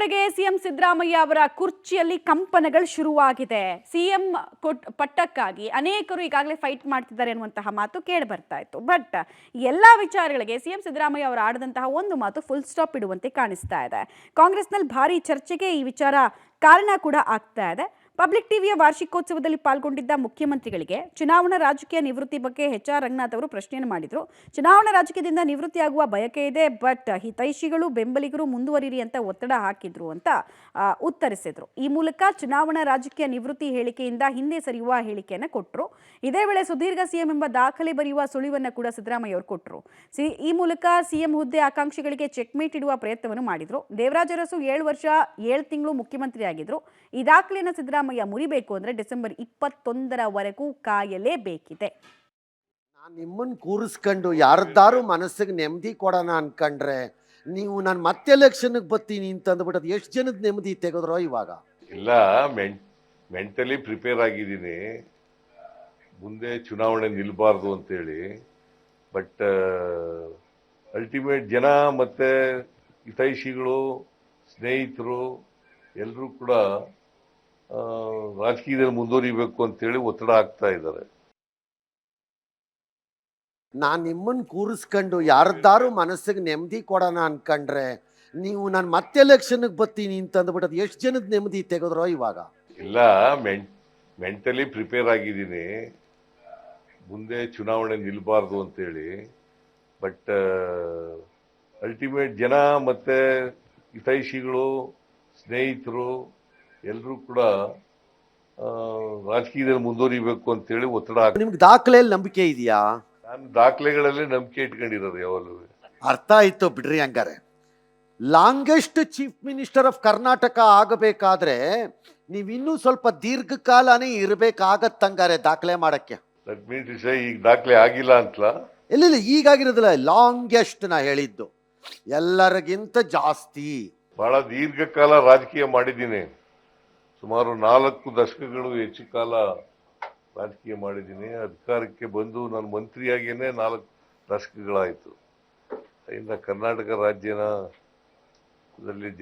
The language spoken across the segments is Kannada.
ಕಡೆಗೆ ಸಿಎಂ ಸಿದ್ದರಾಮಯ್ಯ ಅವರ ಕುರ್ಚಿಯಲ್ಲಿ ಕಂಪನಗಳು ಶುರುವಾಗಿದೆ. ಸಿಎಂ ಪಟ್ಟಕ್ಕಾಗಿ ಅನೇಕರು ಈಗಾಗಲೇ ಫೈಟ್ ಮಾಡ್ತಿದ್ದಾರೆ ಅನ್ನುವಂತಹ ಮಾತು ಕೇಳಿ ಬರ್ತಾ ಇತ್ತು. ಬಟ್ ಎಲ್ಲಾ ವಿಚಾರಗಳಿಗೆ ಸಿಎಂ ಸಿದ್ದರಾಮಯ್ಯ ಅವರು ಆಡಿದಂತಹ ಒಂದು ಮಾತು ಫುಲ್ ಸ್ಟಾಪ್ ಇಡುವಂತೆ ಕಾಣಿಸ್ತಾ ಇದೆ. ಕಾಂಗ್ರೆಸ್ನಲ್ಲಿ ಭಾರಿ ಚರ್ಚೆಗೆ ಈ ವಿಚಾರ ಕಾರಣ ಕೂಡ ಆಗ್ತಾ ಇದೆ. ಪಬ್ಲಿಕ್ ಟಿವಿಯ ವಾರ್ಷಿಕೋತ್ಸವದಲ್ಲಿ ಪಾಲ್ಗೊಂಡಿದ್ದ ಮುಖ್ಯಮಂತ್ರಿಗಳಿಗೆ ಚುನಾವಣಾ ರಾಜಕೀಯ ನಿವೃತ್ತಿ ಬಗ್ಗೆ HR ರಂಗನಾಥ್ ಅವರು ಪ್ರಶ್ನೆಯನ್ನು ಮಾಡಿದ್ರು. ಚುನಾವಣಾ ರಾಜಕೀಯದಿಂದ ನಿವೃತ್ತಿಯಾಗುವ ಬಯಕೆ ಇದೆ, ಬಟ್ ಹಿತೈಷಿಗಳು ಬೆಂಬಲಿಗರು ಮುಂದುವರಿರಿ ಅಂತ ಒತ್ತಡ ಹಾಕಿದ್ರು ಅಂತ ಉತ್ತರಿಸಿದ್ರು. ಈ ಮೂಲಕ ಚುನಾವಣಾ ರಾಜಕೀಯ ನಿವೃತ್ತಿ ಹೇಳಿಕೆಯಿಂದ ಹಿಂದೆ ಸರಿಯುವ ಹೇಳಿಕೆಯನ್ನು ಕೊಟ್ಟರು. ಇದೇ ವೇಳೆ ಸುದೀರ್ಘ ಸಿಎಂ ಎಂಬ ದಾಖಲೆ ಬರೆಯುವ ಸುಳಿವನ್ನು ಕೂಡ ಸಿದ್ದರಾಮಯ್ಯ ಅವರು ಕೊಟ್ಟರು. ಈ ಮೂಲಕ ಸಿಎಂ ಹುದ್ದೆ ಆಕಾಂಕ್ಷಿಗಳಿಗೆ ಚೆಕ್ಮೇಟ್ ಇಡುವ ಪ್ರಯತ್ನವನ್ನು ಮಾಡಿದ್ರು. ದೇವರಾಜ ಅರಸು 7 ವರ್ಷ 7 ತಿಂಗಳು ಮುಖ್ಯಮಂತ್ರಿ ಆಗಿದ್ರು. ಈ ದಾಖಲೆಯನ್ನು ಸಿದ್ದರಾಮಯ್ಯ ಮುರಿಬೇಕು ಅಂದ್ರೆ ಡಿಸೆಂಬರ್ 21ರವರೆಗೂ ಕಾಯಲೇಬೇಕಿದೆ. ನಾನು ನಿಮ್ಮನ್ನು ಕೂರಿಸ್ಕೊಂಡು ಯಾರದ್ದಾರು ಮನಸ್ಸಿಗೆ ನೆಮ್ಮದಿ ಕೊಡೋಣ ಅನ್ಕೊಂಡ್ರೆ ನೀವು ನಾನು ಮತ್ತೆ ಎಲೆಕ್ಷನ್ಗೆ ಬರ್ತೀನಿ ಅಂತಂದ್ಬಿಟ್ಟು ಎಷ್ಟು ಜನದ ನೆಮ್ಮದಿ ತೆಗೆದ್ರೋ ಇವಾಗ? ಇಲ್ಲ, ಮೆಂಟಲಿ ಪ್ರಿಪೇರ್ ಆಗಿದ್ದೀನಿ, ಮುಂದೆ ಚುನಾವಣೆ ನಿಲ್ಬಾರ್ದು ಅಂತೇಳಿ. ಬಟ್ ಅಲ್ಟಿಮೇಟ್ ಜನ ಮತ್ತೆ ಹಿತೈಷಿಗಳು ಸ್ನೇಹಿತರು ಎಲ್ಲರೂ ಕೂಡ ರಾಜಕೀಯದಲ್ಲಿ ಮುಂದುವರಿಬೇಕು ಅಂತೇಳಿ ಒತ್ತಡ ಹಾಕ್ತಾ ಇದ್ದಾರೆ. ನಾನು ನಿಮ್ಮನ್ನು ಕೂರಿಸ್ಕೊಂಡು ಯಾರದ್ದಾರು ಮನಸ್ಸಿಗೆ ನೆಮ್ಮದಿ ಕೊಡೋಣ ಅನ್ಕೊಂಡ್ರೆ ನೀವು ನಾನು ಮತ್ತೆ ಎಲೆಕ್ಷನ್ಗೆ ಬರ್ತೀನಿ ಅಂತಂದ್ಬಿಟ್ಟು ಎಷ್ಟು ಜನದ ನೆಮ್ಮದಿ ತೆಗೆದ್ರೋ ಇವಾಗ? ಇಲ್ಲ, ಮೆಂಟಲಿ ಪ್ರಿಪೇರ್ ಆಗಿದ್ದೀನಿ, ಮುಂದೆ ಚುನಾವಣೆ ನಿಲ್ಬಾರ್ದು ಅಂತೇಳಿ. ಬಟ್ ಅಲ್ಟಿಮೇಟ್ ಜನ ಮತ್ತೆ ಹಿತೈಷಿಗಳು ಸ್ನೇಹಿತರು ಎಲ್ಲರೂ ಕೂಡ ರಾಜಕೀಯದಲ್ಲಿ ಮುಂದುವರಿಬೇಕು ಅಂತೇಳಿ ಒತ್ತಡ ನಿಮ್ಗೆ ದಾಖಲೆಯಲ್ಲಿ ನಂಬಿಕೆ ಇದೆಯಾ? ನಾನು ದಾಖಲೆಗಳಲ್ಲಿ ನಂಬಿಕೆ ಇಟ್ಕೊಂಡಿರೋದು ಯಾವಾಗಲೂ. ಅರ್ಥ ಆಯ್ತು ಬಿಡ್ರಿ. ಹಂಗಾರೆ longest chief minister of Karnataka ಆಗಬೇಕಾದ್ರೆ ನೀವಿನ್ನೂ ಸ್ವಲ್ಪ ದೀರ್ಘಕಾಲನೇ ಇರಬೇಕಾಗತ್ತಂಗಾರೆ ದಾಖಲೆ ಮಾಡಕ್ಕೆ. ದಟ್ ಮೀನ್ಸ್ ಈಗ ದಾಖಲೆ ಆಗಿಲ್ಲ ಅಂತಲ್ಲ? ಇಲ್ಲ, ಈಗಾಗಿರೋದಿಲ್ಲ. ಲಾಂಗೆಸ್ಟ್ ನಾ ಹೇಳಿದ್ದು ಎಲ್ಲರಿಗಿಂತ ಜಾಸ್ತಿ. ಬಹಳ ದೀರ್ಘಕಾಲ ರಾಜಕೀಯ ಮಾಡಿದ್ದೀನಿ, ಸುಮಾರು 4 ದಶಕಗಳು ಹೆಚ್ಚು ಕಾಲ ರಾಜಕೀಯ ಮಾಡಿದ್ದೀನಿ. ಅಧಿಕಾರಕ್ಕೆ ಬಂದು ನಾನು ಮಂತ್ರಿಯಾಗೇನೆ 4 ದಶಕಗಳಾಯಿತು. ಇಂದ ಕರ್ನಾಟಕ ರಾಜ್ಯದಲ್ಲಿ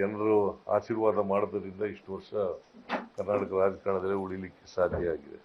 ಜನರು ಆಶೀರ್ವಾದ ಮಾಡೋದ್ರಿಂದ ಇಷ್ಟು ವರ್ಷ ಕರ್ನಾಟಕ ರಾಜಕಾರಣದಲ್ಲಿ ಉಳಿಲಿಕ್ಕೆ ಸಾಧ್ಯ ಆಗಿದೆ.